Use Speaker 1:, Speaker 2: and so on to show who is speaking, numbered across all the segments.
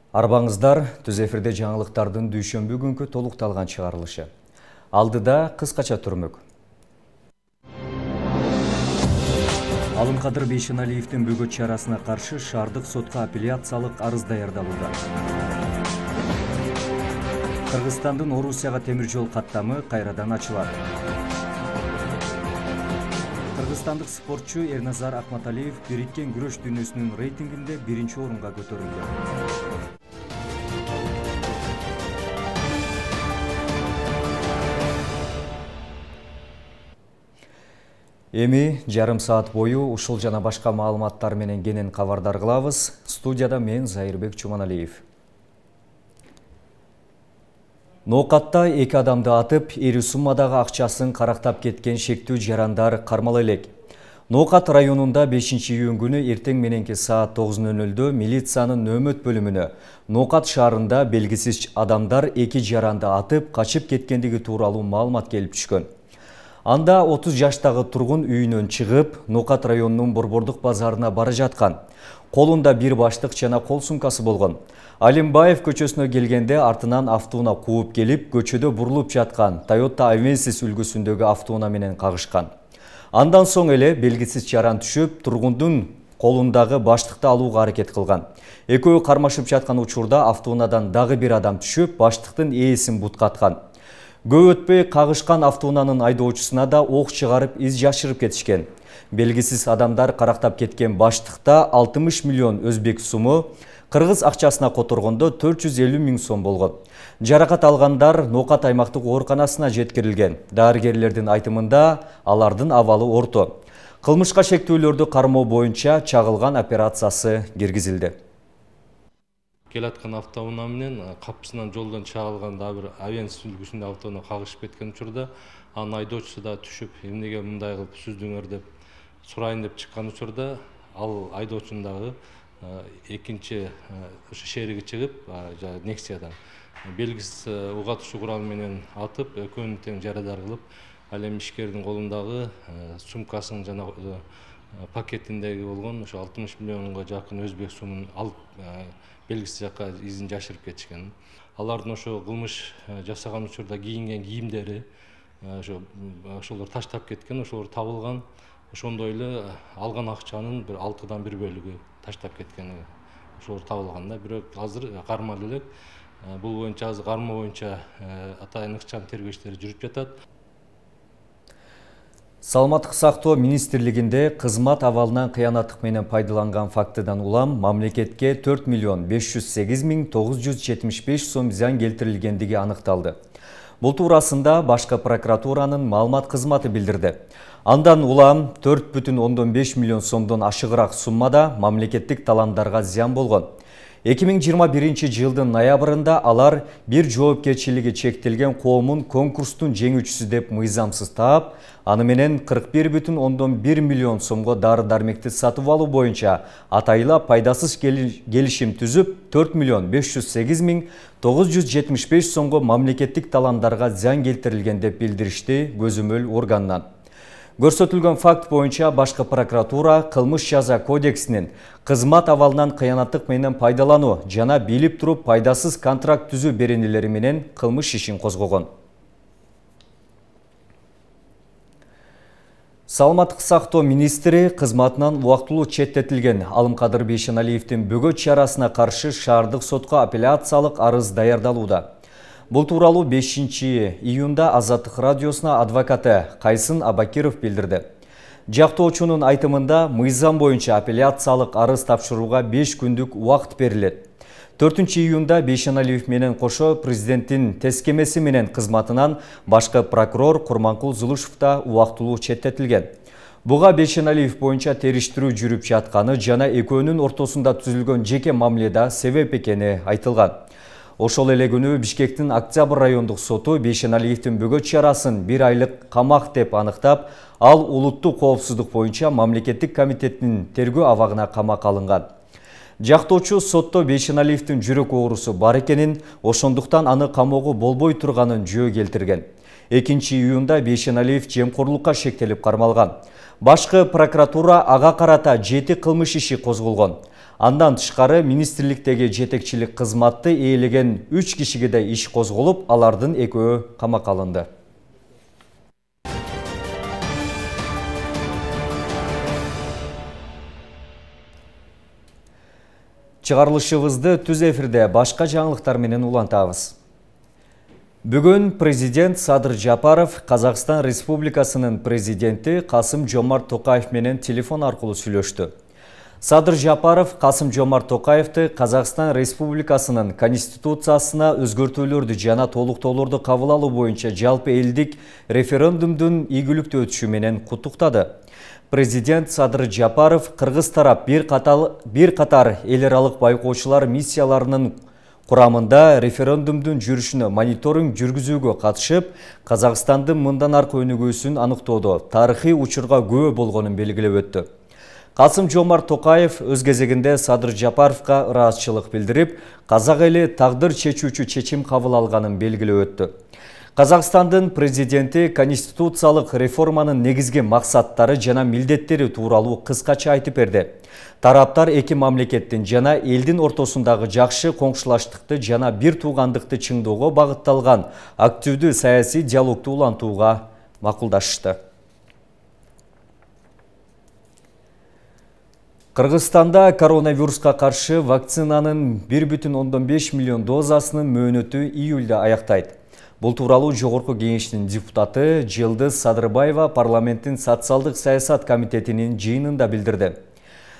Speaker 1: Арбаңыздар түз эфирде жаңылыктардын дүйшөмбү күнкү толукталган чыгарылышы. Алдыда кыскача түрмөк. Алымкадыр Бейшеналиевдин бөгөт чарасына каршы шаардык сотко апелляциялык арыз даярдалууда. Кыргызстандын Орусияга темир жол каттамы кайрадан ачылат. Кыргызстандык спортчу Эрназар Акматалиев бириккен күрөш дүйнөсүнүн рейтингинде 1-орунга көтөрүлдү. Эми жарым саат бою ушул жана башка маалыматтар менен кенен кабардар кылабыз. Студияда мен Зайырбек Чуманалиев. Ноокатта 2 адамды атып, ири суммадагы акчасын карактап кеткен шектүү жарандар кармала элек. Ноокат районунда 5-июнь күнү эртең мененки саат 9:00 милициянын нөөмөт бөлүмүнө Ноокат шаарында белгисиз адамдар 2 жаранды атып, качып кеткендиги тууралуу маалымат келип түшкөн. Анда 30 жаштагы тургун үйүнөн чыгып, Ноокат районунун Борбордук базарына бара жаткан. Колунда бир баштык жана кол сумкасы болгон. Алимбаев көчөсүнө келгенде артынан автууна кууп келип, көчөдө бурулуп жаткан Toyota Avensis үлгүсүндөгү автууна менен кагышкан. Андан соң эле белгисиз жаран түшүп, тургундун колундагы баштыкты алууга аракет кылган. Экөө кармашып жаткан учурда автуунадан дагы бир адам түшүп, баштыктын ээсин буткаткан. Көп өтпөй кагышкан автуунанын айдоочусуна да ок чыгарып, из жашырып кетишкен. Белгисиз адамдар карактап кеткен баштыкта 60 миллион өзбек суму, кыргыз акчасына которгондо 450 000 сом болгон. Жаракат алгандар Ноокат аймактык ооруканасына жеткирилген. Дарыгерлердин айтымында алардын абалы орто. Кылмышка шектүүлөрдү кармоо боюнча чагылган операциясы киргизилди.
Speaker 2: Келаткан автоунаа менен капысынан жолдон чагылган да бир Avensis үлгүсүндө автоунаа кагышып кеткен учурда анын айдоочусу да түшүп, эмнеге мындай кылып сүздүңөр деп сурайын деп чыккан учурда ал айдоочунун дагы экинчи шериги чыгып, Nexиадан белгисиз уга атышуу куралы менен атып, экөөнү тең жарадар кылып, ал эми ишкердин колундагы сумкасын жана пакетиндеги болгон ошо 60 миллионго жакын өзбек сумун алып белгисиз жакка изин жашырып кетишкен. Алардын ошо кылмыш жасаган учурда кийинген кийимдери ошолор таштап кеткен, ошолор табылган. Ошондой эле алган акчанын бир 6-дан 1 бөлүгү таштап кеткени ошолор табылган да. Бирок азыр кармалып элек. Бул боюнча азыр кармоо боюнча атайын ыкчам тергөө иштери жүрүп жатат.
Speaker 1: Саламаттык сактоо министрлигинде кызмат абалынан кыянаттык менен пайдаланган фактыдан улам мамлекетке 4 миллион 508 975 сом зыян келтирилгендиги аныкталды. Бул туурасында башкы прокуратуранын маалымат кызматы билдирди. Андан улам 4,5 миллион сомдон ашыгыраак суммада мамлекеттик таландарга зыян болгон. 2021 жылдын ноябрында алар бир жоопкерчилиги чектелген коомун конкурстун жеңүүчүсү деп мыйзамсыз таап, аны менен 41,1 миллион сомго дары-дармекти сатып алуу боюнча атайла пайдасыз келишим түзүп, 4 миллион 508 975 сомго мамлекеттик таландарга зыян келтирилген деп билдиришти көзөмөл органынан. Көрсөтүлгөн факт боюнча башкы прокуратура кылмыш жаза кодексинин кызмат абалынан кыянаттык менен пайдалануу жана билип туруп пайдасыз контракт түзүү беренелери менен кылмыш ишин козгогон. Саламаттык сактоо министри кызматынан убактылуу четтетилген Алымкадыр Бейшеналиевдин бөгөт чарасына каршы шаардык сотко апелляциялык арыз даярдалууда. Бул тууралуу 5-июнда Азаттык радиосуна адвокаты Кайсын Абакиров билдирди. Жактоочунун айтымында мыйзам боюнча апелляциялык арыз тапшырууга 5 күндүк убакыт берилет. 4-июнда Бейшеналиев менен кошо президенттин тескемеси менен кызматынан башкы прокурор Курманкул Зулушев да убактылуу четтетилген. Буга Бейшеналиев боюнча териштирүү жүрүп жатканы жана экөөнүн ортосунда түзүлгөн жеке мамиледа себеп экени айтылган. Ошол эле күнү Бишкектин Октябрь райондук соту Бейшеналиевдин бөгөт чарасын 1 айлык камак деп аныктап, ал улуттук коопсуздук боюнча мамлекеттик комитеттин тергөө абагына камакка алынган. Жактоочу сотто Бейшеналиевдин жүрөк оорусу бар экенин, ошондуктан аны камоого болбой турганын жөө келтирген. 2-июнда Бейшеналиев жемкорлукка шектелип кармалган. Башкы прокуратура ага карата 7 кылмыш иши козголгон. Андан тышкары министрликтеги жетекчилик кызматты ээлеген 3 кишиге де иш козголуп, алардын экөө камакка алынды. Чыгарылышыбызды түз эфирде башка жаңылыктар менен улантабыз. Бүгін президент Садыр Жапаров Қазақстан Республикасынын президенти Касым-Жомарт Токаев менен телефон аркылуу сүйлөштү. Садыр Жапаров Касым-Жомарт Токаевты Қазақстан Республикасынын конституциясына өзгөртүүлөрдү жана толуктоолорду кабыл алуу боюнча жалпы элдик референдумдун ийгиликтүү өтүшү менен куттуктады. Президент Садыр Жапаров кыргыз тарап бир катар эл аралык байкоочулар миссияларынын курамында референдумдун жүрүшүнө мониторинг жүргүзүүгө катышып, Казакстандын мындан аркы өнүгүүсүн аныктоодо тарыхый учурга күбө болгонун белгилеп өттү. Касым-Жомарт Токаев өз кезегинде Садыр Жапаровго ыраазычылык билдирип, казак эли тагдыр чечүүчү чечим кабыл алганын белгилеп өттү. Казакстандын президенти конституциялык реформанын негизги максаттары жана милдеттери тууралуу кыскача айтып берди. Тараптар эки мамлекеттин жана элдин ортосундагы жакшы коңшулаштыкты жана бир туугандыкты чыңдоого багытталган активдүү саясий диалогду улантууга макулдашты. Кыргызстанда коронавируска каршы вакцинанын 1,5 миллион дозасынын мөөнөтү июлда аяктайт. Бул тууралуу Жогорку Кеңештин депутаты Жылдыз Садырбаева парламенттин социалдык саясат комитетинин жыйынында билдирди.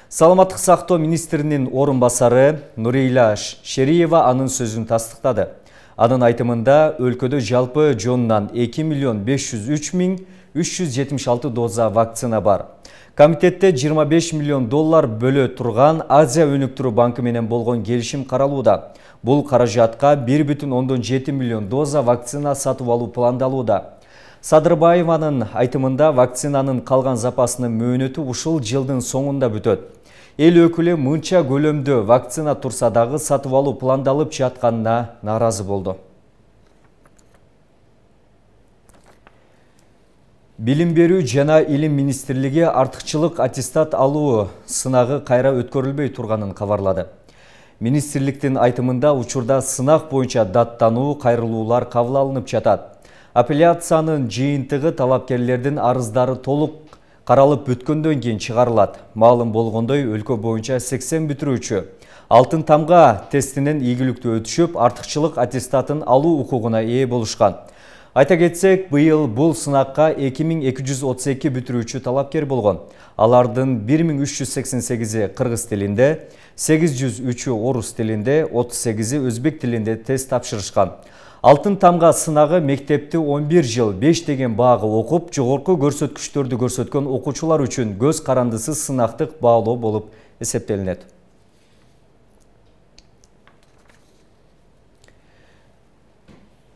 Speaker 1: Саламаттык сактоо министринин орун басары Нурейла Шериева анын сөзүн тастыктады. Анын айтымында өлкөдө жалпы жонунан 2 миллион 503 миң 376 доза вакцина бар. Комитетте 25 миллион доллар бөлө турган Азия өнүктүрүү банкы менен болгон келишим каралууда. Бул каражатка 1,7 миллион доза вакцина сатып алуу пландалууда. Садырбаеванын айтымында вакцинанын калган запасынын мөөнөтү ушул жылдын соңунда бүтөт. Эл өкүлү мынча көлөмдө вакцина турса дагы сатып алуу пландалып жатканына нааразы болду. Билим берүү жана илим министрлиги артыкчылык аттестат алуу сынагы кайра өткөрүлбөй турганын кабарлады. Министрликтин айтымында учурда сынак боюнча даттануу кайрылуулар кабыл алынып жатат. Апелляциянын жыйынтыгы талапкерлердин арыздары толук каралып бүткөндөн кийин чыгарылат. Маалым болгондой, өлкө боюнча 80 бүтүрүүчү алтын тамга тестинен ийгиликтүү өтүшүп, артыкчылык аттестатын алуу укугуна ээ болушкан. Айта кетсек, быйыл бул сынакка 2232 бүтүрүүчү талапкер болгон. Алардын 1388-и кыргыз тилинде, 803-ü орус тилинде, 38-и өзбек тилинде тест тапшырышкан. Алтын тамга сынагы мектепти 11 жыл 5 деген баага окуп, жогорку көрсөткүчтөрдү көрсөткөн окуучулар үчүн көз карандысыз сынактык баалоо болуп эсептелинет.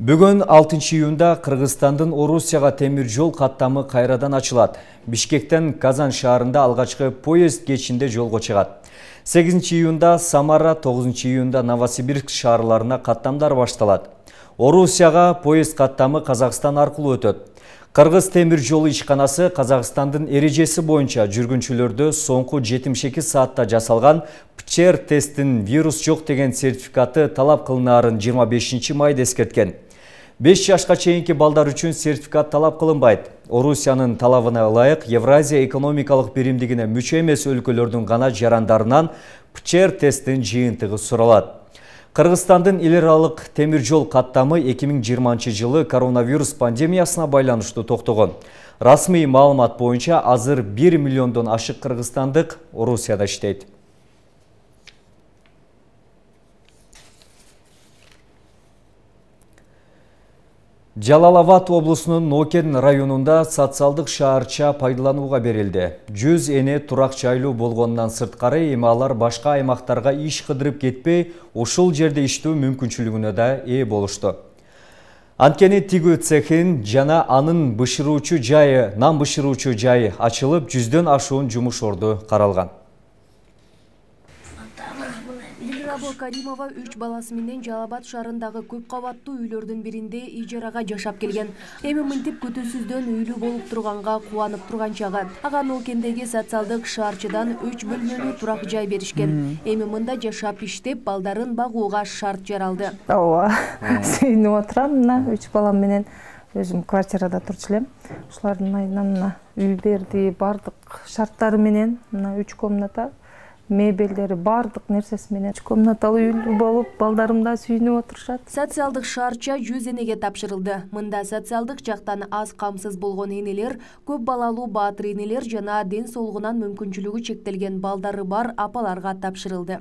Speaker 1: Бүгін 6 июнда Кыргызстандын Орусияга темир жол каттамы кайрадан ачылат. Бишкектен Казан шаарында алгачкы поезд кечинде жолго чыгат. 8 июнда Самара, 9 июнда Новосибирск шаарларына каттамдар башталат. Орусияга поезд каттамы Казакстан аркылуу өтөт. Кыргыз темир жолу ишканасы Казакстандын эрежеси боюнча жүргүнчүлөрдү соңку 72 саатта жасалган ПЧР тесттин вирус жок деген сертификаты талап кылынаарын 25 майда эскерткен. 5 жашка чейинки балдар үчүн сертификат талап кылынбайт. Орусиянын талабына ылайык Евразия экономикалык биримдигине мүчө эмес өлкөлөрдүн гана жарандарынан ПЧР тесттин жыйынтыгы суралат. Кыргызстандын эл аралык темир жол каттамы 2020 жылы коронавирус пандемиясына байланыштуу токтогон. Расмий маалымат боюнча азыр 1 миллиондон ашык кыргызстандык Орусияда иштейт. Жалал-Абад облусунун Нокен районунда социалдык шаарча пайдаланууга берилди. 100 эне турак жайлуу болгонунан сырткары эмалар башка аймактарга иш кыдырып кетпей, ушул жерде иштөө мүмкүнчүлүгүнө да ээ болушту. Анткени тигүү цехин жана анын бышыруучу жайы, нан бышыруучу жайы ачылып, 100дөн ашуун жумуш орду каралган.
Speaker 3: Зинабо Каримова 3 баласы менен Жалал Абад шаарындагы көп кабаттуу үйлөрдүн биринде ижарага жашап келген. Эми мынтип күтүүсүздөн үйлүү болуп турганга кубанып турган чагы. Ага Нокендеги социалдык шаарчыдан 3 бөлмөлүү турак жай беришкен. Эми мында жашап иштеп, балдарын багууга шарт жаралды.
Speaker 4: Ооба, сүйүнүп отурам. Мына 3 балам менен өзүм квартирада турчу элем. Ушулардын айынан мына үй берди, бардык шарттары менен мына 3 комната, мебелдери бардык нерсеси менен 3 комнаталуу үй болуп, балдарым да сүйүнүп отурушат.
Speaker 3: Социалдык шаарча 100 энеге тапшырылды. Мында социалдык жактан аз камсыз болгон энелер, көп балалуу баатыр энелер жана ден соолугунан мүмкүнчүлүгү чектелген балдары бар апаларга тапшырылды.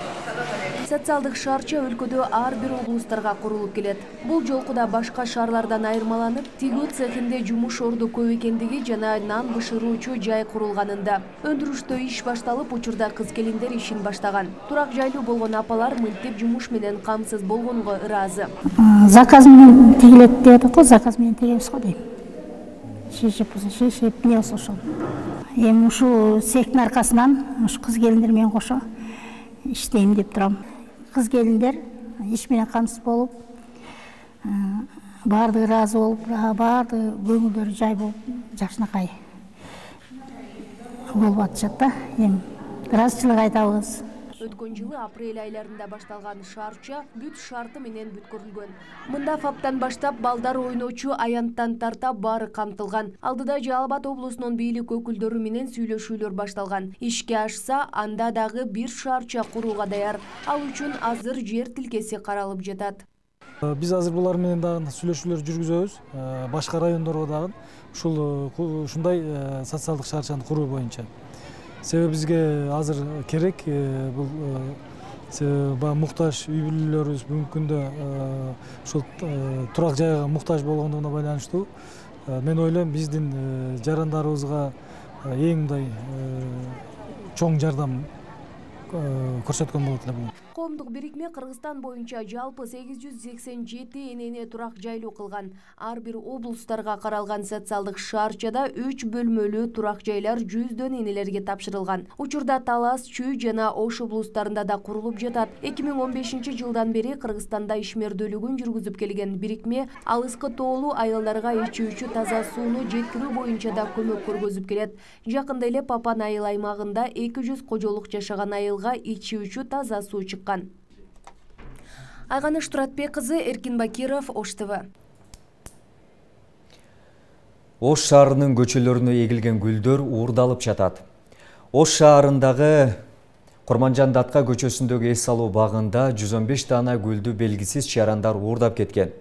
Speaker 3: Социалдык шаарча өлкөдө ар бир облустарга курулуп келет. Бул жолку да башка шаарлардан айырмаланып, тигүү цехинде жумуш орду көп экендиги жана нан бышыруучу жай курулганында. Өндүрүштө иш башталып, учурда кыз-келиндер ишин баштаган. Турак жайлуу болгон апалар мынтип жумуш менен камсыз болгонго ыраазы.
Speaker 5: Заказ менен тигилет деп атат го, заказ менен тигебиз го дейм. Шешип не болсо ошол. Эми ушул цехтин аркасынан ушу кыз-келиндер менен кошо иштейм деп турам. Кыз-келиндер иш менен камсыз болуп, баардыгы ыраазы болуп, баардыгы көңүлдөрү жай болуп, жакшынакай болуп атышат да. Эми ыраазычылык айтабыз.
Speaker 3: Өткөн жылы апрель айларында башталган шаарча бүт шарты менен бүткөрүлгөн. Мында фаптан баштап балдар ойночу аянттан тарта баары камтылган. Алдыда Жалал Абад облусунун бийлик өкүлдөрү менен сүйлөшүүлөр башталган. Ишке ашса, анда дагы бир шаарча курууга даяр. Ал үчүн азыр жер тилкеси каралып жатат.
Speaker 6: Биз азыр булар менен дагы сүйлөшүүлөр жүргүзөбүз. Башка райондорго дагы ушундай социалдык шаарчаны куруу боюнча. Себеби бизге азыр керек бул муктаж үй бүлөлөрүбүз бүгүнкү күндө ушул турак жайга муктаж болгондугуна байланыштуу. Мен ойлойм биздин жарандарыбызга эң мындай чоң жардам көрсөткөн болот эле бул.
Speaker 3: Коомдук бирикме Кыргызстан боюнча жалпы 887 энени турак жайлуу кылган. Ар бир облустарга каралган социалдык шаарчада 3 бөлмөлүү турак жайлар 100дөн энелерге тапшырылган. Учурда Талас, Чүй жана Ош облустарында да курулуп жатат. 2015-жылдан бери Кыргызстанда ишмердүүлүгүн жүргүзүп келген бирикме алыскы тоолуу аялдарга ичүүчү таза сууну жеткирүү боюнча да көмөк көргөзүп келет. Жакында эле Папан айыл аймагында 200 кожолук жашаган айылга ичүүчү таза суу чыккан. Айганыш Туратбек кызы, Эркин Бакиров, Ош ТВ.
Speaker 1: Ош шаарынын көчөлөрүнө эгилген гүлдөр уурдалып жатат. Ош шаарындагы Курманжан Датка көчөсүндөгү эс алуу багында 115 дана гүлдү белгисиз жарандар уурдап кеткен.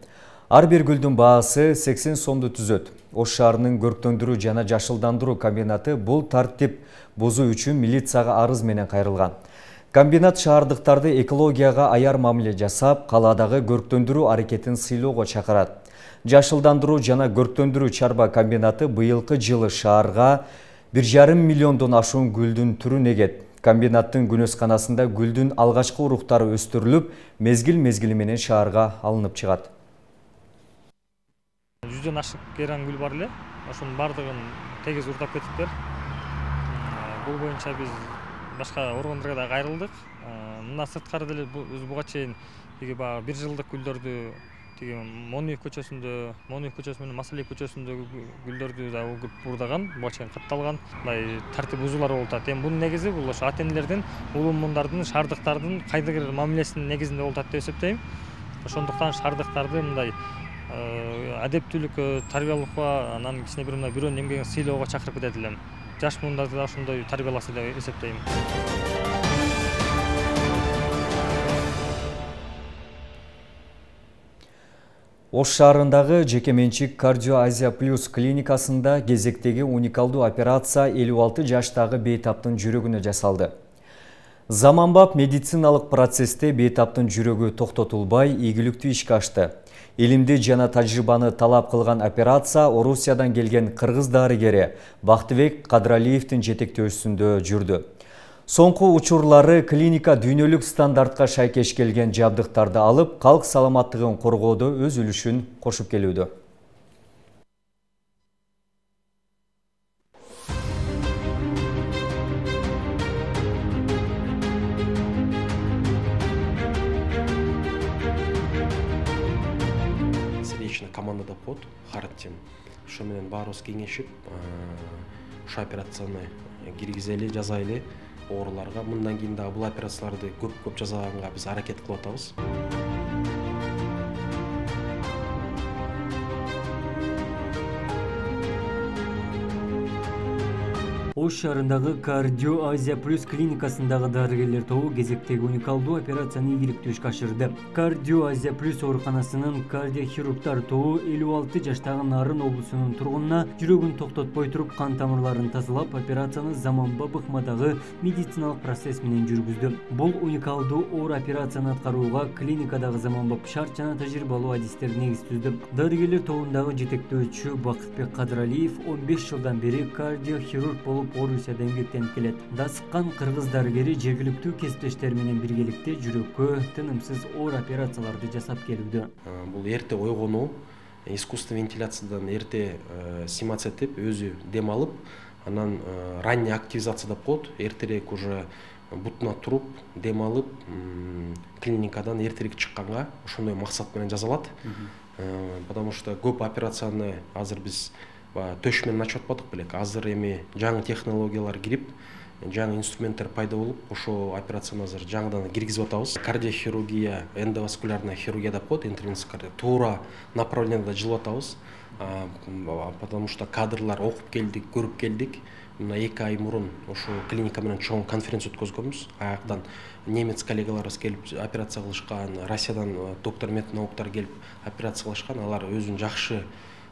Speaker 1: Ар бир гүлдүн баасы 80 сомду түзөт. Ош шаарынын көрктөндүрүү жана жашылдандыруу комбинаты бул тартип бузуу үчүн милицияга арыз менен кайрылган. Комбинат шаардыктарды экологияга аяр мамиле жасап, калаадагы көрктөндүрүү аракетин сыйлоого чакырат. Жашылдандыруу жана көрктөндүрүү чарба комбинаты быйылкы жылы шаарга 1,5 миллиондон ашуун гүлдүн түрүн эгет. Комбинаттын күнөсканасында гүлдүн алгачкы уруктары өстүрүлүп, мезгил-мезгили менен шаарга алынып чыгат.
Speaker 7: 100дөн ашык керан гүл бар эле. Ошонун бардыгын тегиз уурдап кетиптир. Бул боюнча биз башка органдарга да кайрылдык. Мына сырткары деле буга чейин бир жылдык гүлдөрдү Монуев көчөсүндө менен Масалиев көчөсүндөгү гүлдөрдү да уурдаган, буга чейин катталган. Мындай тартип бузуулар болуп атат. Эми бунун негизи бул ошо ата-энелердин, улуу-мундардын, шаардыктардын кайдыгыр мамилесинин негизинде болуп атат деп эсептейм. Ошондуктан шаардыктарды мындай адептүүлүккө, тарбиялыкка, анан кичине бир мындай бирөөнүн эмгегин сыйлоого чакырып кетет элем. Жаш мундарды да ошондой тарбияласа деп эсептейм.
Speaker 1: Ош шаарындагы жеке менчик Кардио Азия Плюс клиникасында кезектеги уникалдуу операция 56 жаштагы бейтаптын жүрөгүнө жасалды. Заманбап медициналык процессте бейтаптын жүрөгү токтотулбай, ийгиликтүү ишке ашты. Илимди жана тажрыйбаны талап кылган операция Орусиядан келген кыргыз дарыгери Бактыбек Кадралиевдин жетектөөсүндө жүрдү. Соңку учурлары клиника дүйнөлүк стандартка шайкеш келген жабдыктарды алып, калк саламаттыгын коргоодо өз үлүшүн кошуп келүүдө.
Speaker 8: командада под Харттин. Ошо менен баарыбыз кеңешип, ошо операцияны киргизели, жазайлы ооруларга. Мындан кийин дагы бул операцияларды көп жасаганга биз аракет кылып атабыз.
Speaker 9: Ош шаарындагы Кардио Азия Плюс клиникасындагы дарыгерлер тобу кезектеги уникалдуу операцияны ийгиликтүү ишке ашырды. Кардио Азия Плюс ооруканасынын кардиохирургдар тобу 56 жаштагы Нарын облусунун тургунуна жүрөгүн токтотпой туруп кан тамырларын тазалап, операцияны заманбап ыкмадагы медициналык процесс менен жүргүздү. Бул уникалдуу оор операцияны аткарууга клиникадагы заманбап шарт жана тажрыйбалуу адистер негиз түздү. Дарыгерлер тобундагы жетектөөчү Бакытбек Кадыралиев 15 жылдан бери кардиохирург болуп Орусияда эмгектенип келет. Дасыккан кыргыз дарыгери жергиликтүү кесиптештер менен биргеликте жүрөккө тынымсыз оор операцияларды жасап келүүдө.
Speaker 8: Бул эрте ойгонуу, искусственный вентиляциядан эрте симацетип, өзү дем алып, анан ранняя активизация деп коет. Эртерээк уже бутуна туруп, дем алып, клиникадан эртерээк чыкканга ошондой максат менен жасалат. Потому что көп операцияны азыр биз төш менен ачып атпадык белек. Азыр эми жаңы технологиялар кирип, жаңы инструменттер пайда болуп, ошо операцияны азыр жаңыдан киргизип атабыз. Кардиохирургия, эндоваскулярная хирургия деп коет, интервенциялык кардио. Туура направлениеда жылып атабыз. Потому что кадрлар окуп келдик, көрүп келдик. Мына 2 ай мурун ошо клиника менен чоң конференция өткөзгөнбүз. Аяктан немец коллегаларыбыз келип операция кылышкан, Россиядан доктор меднауктар келип операция кылышкан. Алар өзүнүн жакшы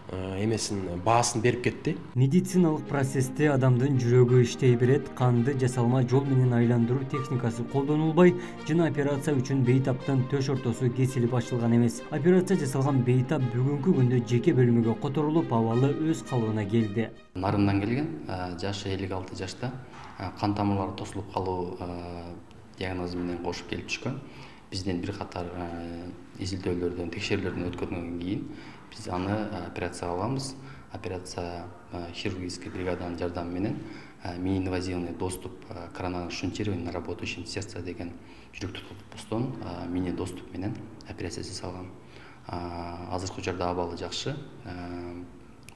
Speaker 8: эмесин баасын берип кетти.
Speaker 9: Медициналык процессте адамдын жүрөгү иштей берет, канды жасалма жол менен айландыруу техникасы колдонулбай, жана операция үчүн бейтаптын төш ортосу кесилип ачылган эмес. Операция жасалган бейтап бүгүнкү күндө жеке бөлмөгө которулуп, абалы өз калыбына келди.
Speaker 10: Нарындан келген, жашы 56 жашта, кан тамырлары тосулуп калуу диагнозу менен кошуп келип түшкөн. Бизден бир катар изилдөөлөрдөн, текшерүүлөрдөн өткөндөн кийин биз аны операцияга алабыз. Операция хирургический бригаданын жардамы менен мини-инвазивный доступ коронарных шунтирований на работающем сердце деген жүрөктү тотпостон мини доступ менен операция жасалган. Азыркы учурда абалы жакшы.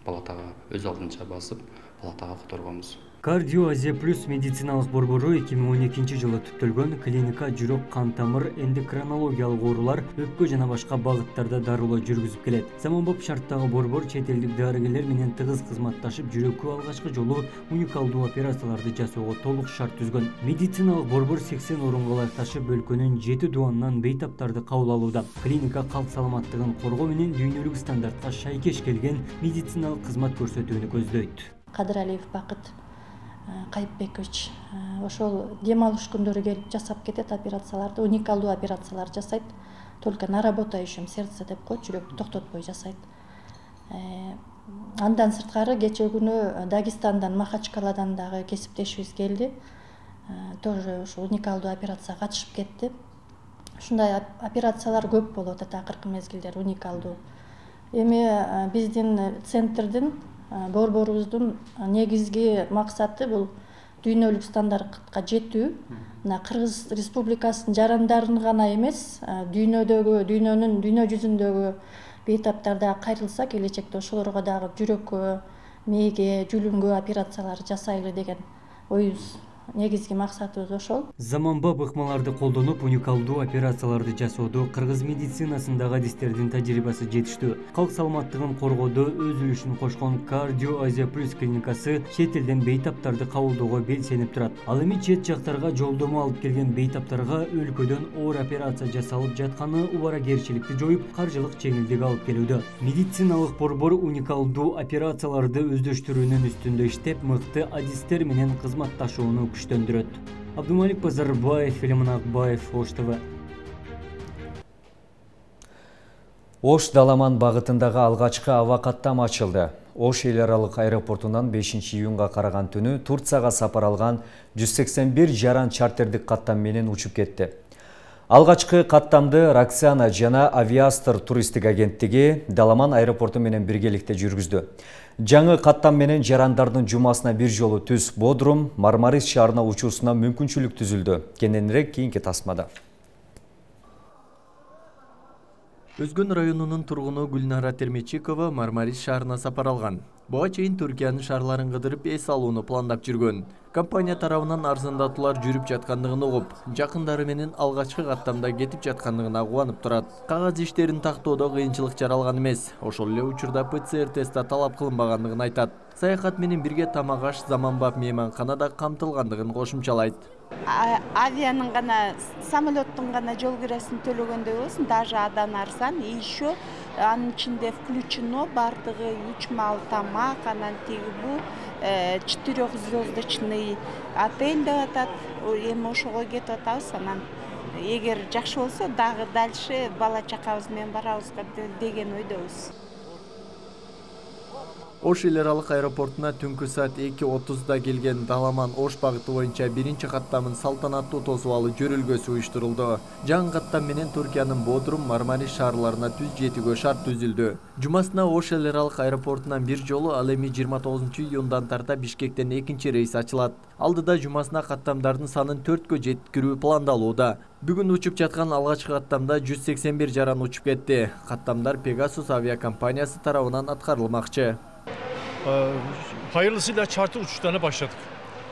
Speaker 10: Палатага өз алдынча басып, палатага которгонбуз.
Speaker 9: Кардио Азия Плюс медициналык борбору 2012 жылы түптөлгөн клиника жүрөк, кан тамыр, эндокринологиялык оорулар, өпкө жана башка багыттарда дарылоо жүргүзүп келет. Заманбап шарттагы борбор чет элдик дарыгерлер менен тыгыз кызматташып, жүрөккө алгачкы жолу уникалдуу операцияларды жасоого толук шарт түзгөн. Медициналык борбор 80 орунга ылайыкташып, өлкөнүн 7 дуанынан бейтаптарды кабыл алууда. Клиника калк саламаттыгын коргоо менен дүйнөлүк стандартка шайкеш келген медициналык кызмат көрсөтүүнү көздөйт.
Speaker 11: Кадыралиев Бакыт Кайыпбекович ошол дем алыш күндөрү келип жасап кетет операцияларды, уникалдуу операциялар жасайт. Только на работающем сердце деп коет, жүрөктү токтотпой жасайт. Андан сырткары кече күнү Дагестандан, Махачкаладан дагы кесиптешибиз келди. Тоже ошо уникалдуу операцияга катышып кетти. Ушундай операциялар көп болот эт акыркы мезгилдер, уникалдуу. Эми биздин центрдин борборубуздун негизги максаты бул дүйнөлүк стандартка жетүү. Кыргыз Республикасынын жарандарын гана эмес, дүйнө жүзүндөгү бейтаптарда кайрылса, келечекте ошолорго дагы жүрөккө, мээге, жүлүнгө операциялар жасайлы деген оюбуз. Негизги максатыбыз ошол.
Speaker 9: Заманбап ыкмаларды колдонуп, уникалдуу операцияларды жасоодо кыргыз медицинасындагы адистердин тажрыйбасы жетиштүү. Калк саламаттыгын коргоодо өз үлүшүн кошкон Кардио Азия Плюс клиникасы чет элден бейтаптарды кабылдоого белсенип турат. Ал эми чет жактарга жолдомо алып келген бейтаптарга өлкөдөн оор операция жасалып жатканы убаракерчиликти жоюп, каржылык жеңилдик алып келүүдө. Медициналык борбор уникалдуу операцияларды өздөштүрүүнүн үстүндө иштеп, мыкты адистер менен кызматташууну күчтөндүрөт. Абдумалик Базарбаев, Филимон Акбаев, Ош ТВ.
Speaker 1: Ош Даламан багытындагы алгачкы аба каттам ачылды. Ош эл аралык аэропортунан 5 июнга караган түнү Турцияга сапар алган 181 жаран чартердик каттам менен учуп кетти. Алгачкы каттамды Роксана жана Авиастор туристтик агенттиги Даламан аэропорту менен биргеликте жүргүздү. Жаңы каттам менен жарандардын жумасына бир жолу түз Бодрум, Мармарис шаарына учуусуна мүмкүнчүлүк түзүлдү. Кененирээк кийинки тасмада.
Speaker 12: Өзгөн районунун тургуну Гүлнара Термечикова Мармарис шаарына сапар алган. Буга чейин Түркиянын шаарларын кыдырып эс алууну пландап жүргөн. Компания тарабынан арзандатуулар жүрүп жаткандыгын угуп, жакындары менен алгачкы каттамда кетип жаткандыгына кубанып турат. Кагаз иштерин тактоодо кыйынчылык жаралган эмес, ошол эле учурда ПЦР теста талап кылынбагандыгын айтат. Саякат менен бирге тамак аш, заманбап мейманкана да камтылгандыгын кошумчалайт.
Speaker 13: Авианын гана, самолеттун гана жол киресин төлөгөндөй болсун, даже адан арзан, и еще анын ичинде включено бардыгы 3 мал тамак, анан тиги бу 4-звездочный отель деп атат. Эми ошого кетип атабыз, анан эгер жакшы болсо дагы дальше бала чакабыз менен барабызга деген ойдобуз.
Speaker 12: Ош эл аралык аэропортуна түнкү саат 2:30да келген Даламан Ош багыты боюнча биринчи каттамын салтанаттуу тосуп алуу жөрөлгөсү уюштурулду. Жаңы каттам менен Түркиянын Бодрум, Мармарис шаарларына түз жетүүгө шарт түзүлдү. Жумасына Ош эл аралык аэропортунан бир жолу, ал эми 29-июндан тарта Бишкектен экинчи рейс ачылат. Алдыда жумасына каттамдардын санын 4кө жеткирүү пландалууда. Бүгүн учуп жаткан алгачкы каттамда 181 жаран учуп кетти. Каттамдар Pegasus авиакомпаниясы тарабынан аткарылмакчы.
Speaker 14: Hayırlısıyla charter uçuşlarına başladık.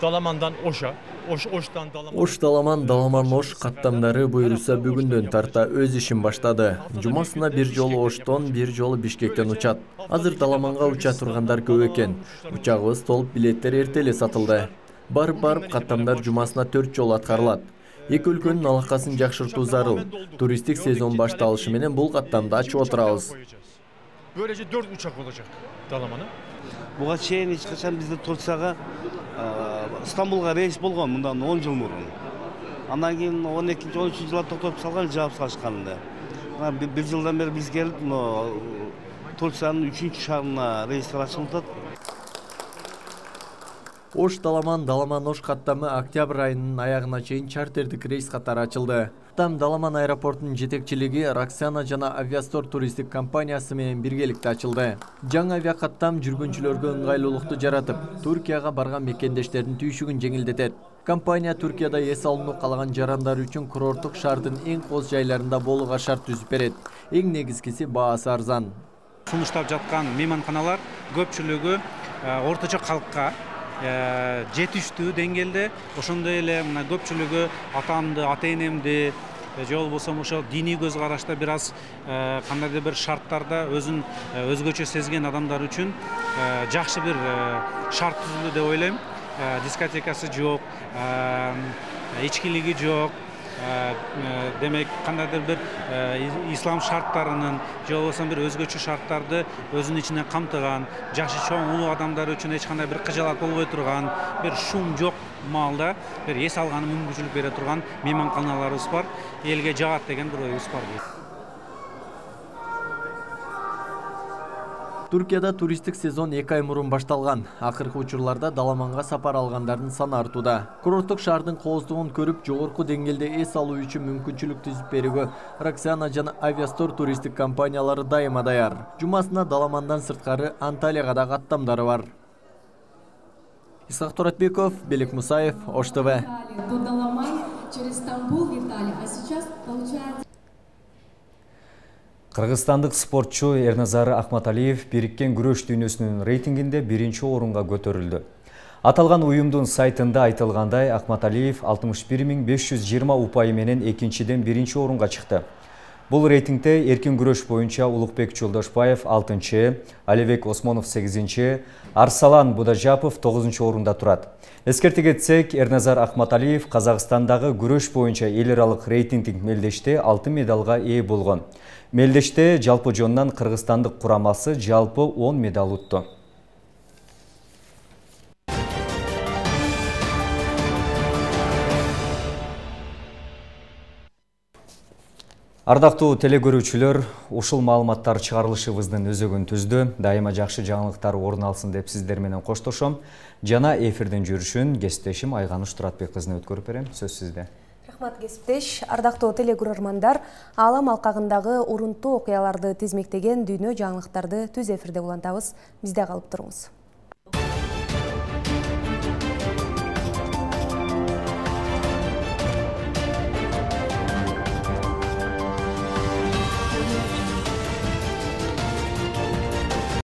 Speaker 14: Dalaman'dan Oş'a, Oş'tan Dalaman.
Speaker 12: Ош Даламан, Даламан Ош каттамдары буйруса бүгүндөн тарта өз ишин баштады. Жумасына бир жолу Оштон, бир жолу Бишкектен учат. Азыр Даламанга уча тургандар көп экен. Учагыбыз толуп, билеттер эрте эле сатылды. Барып каттамдар жумасына 4 жолу аткарылат. Эки өлкөнүн алакасын жакшыртуу зарыл. Туристтик сезон башталышы менен бул каттамды ачып отурабыз.
Speaker 14: Böylece 4 uçak olacak Dalaman'a.
Speaker 15: Буга чейин эч качан бизде Турцияга Стамбулга рейс болгон мындан 10 жыл мурун. Андан кийин 12-13 жылда токтотуп салган, жаап салышканында. Бир жылдан бери биз келип, Турциянын 3-чү шаарына рейстер ачылып.
Speaker 12: Ош Даламан, Даламан Ош каттамы октябрь айынын аягына чейин чартердик рейс катары ачылды. Там Даламан аэропортунун жетекчилиги Роксана жана Авиастор туристтик компаниясы менен биргеликте ачылды. Жаңы авиакаттам жүргүнчүлөргө ыңгайлуулукту жаратып, Түркияга барган мекендештердин түйшүгүн жеңилдетет. Компания Түркияда эс алууну каалаган жарандар үчүн курорттук шаардын эң кооз жайларында болууга шарт түзүп берет. Эң негизгиси баасы арзан.
Speaker 16: Сунуштап жаткан мейманканалар көпчүлүгү орточо калкка жетиштүү деңгээлде, ошондой эле мына көпчүлүгү атамды, ата-энемди, же болбосо ошо диний көз карашта бир аз кандайдыр бир шарттарда өзүн өзгөчө сезген адамдар үчүн жакшы бир шарт түзүлдү деп ойлойм. Дискотекасы жок, ичкилиги жок. Демек кандайдыр бир ислам шарттарынын же болбосо бир өзгөчө шарттарды өзүнүн ичине камтыган, жашы чоң улуу адамдар үчүн эч кандай бир кыжаалат болбой турган, бир шум жок маалда бир эс алганы мүмкүнчүлүк бере турган мейманканаларыбыз бар. Элге жагат деген бир оюбуз бар.
Speaker 12: Түркияда туристтик сезон 2 ай мурун башталган. Акыркы учурларда Даламанга сапар алгандардын саны артууда. Курорттук шаардын кооздугун көрүп, жогорку деңгээлде эс алуу үчүн мүмкүнчүлүк түзүп берүүгө Роксана жана Авиастор туристтик компаниялары дайыма даяр. Жумасына Даламандан сырткары Анталияга да каттамдары бар. Исхак Туратбеков, Белек Мусаев, Ош ТВ.
Speaker 1: Кыргызстандык спортчу Эрназар Акматалиев бириккен күрөш дүйнөсүнүн рейтингинде 1-чи орунга көтөрүлдү. Аталган уюмдун сайтында айтылгандай, Акматалиев 61.520 упайы менен 2-чиден 1-чи орунга чыкты. Бул рейтингде эркин күрөш боюнча Улукбек Жолдошбаев 6-чы, Алибек Осмонов 8-чы, Арсалан Будажапов 9-чы орунда турат. Эскерте кетсек, Эрназар Акматалиев Казакстандагы күрөш боюнча эл аралык рейтингдик мелдеште 6 медалга ээ болгон. Мелдеште жалпы жондан Кыргызстандык курамасы жалпы 10 медаль утту. Ардактуу телекөрүүчүлөр, ушул маалыматтар чыгарылышыбыздын өзөгүн түздү. Дайыма жакшы жаңылыктар орун алсын деп сиздер менен коштошом. Жана эфирдин жүрүшүн кесиптешим Айганыш Туратбек кызына өткөрүп берем. Сөз сизде.
Speaker 3: Рахмат кесиптеш. Ардактуу телекөрөрмандар, аалам алкагындагы урунттуу окуяларды тизмектеген дүйнө жаңылыктарды түз эфирде улантабыз. Бизде калып туруңуз.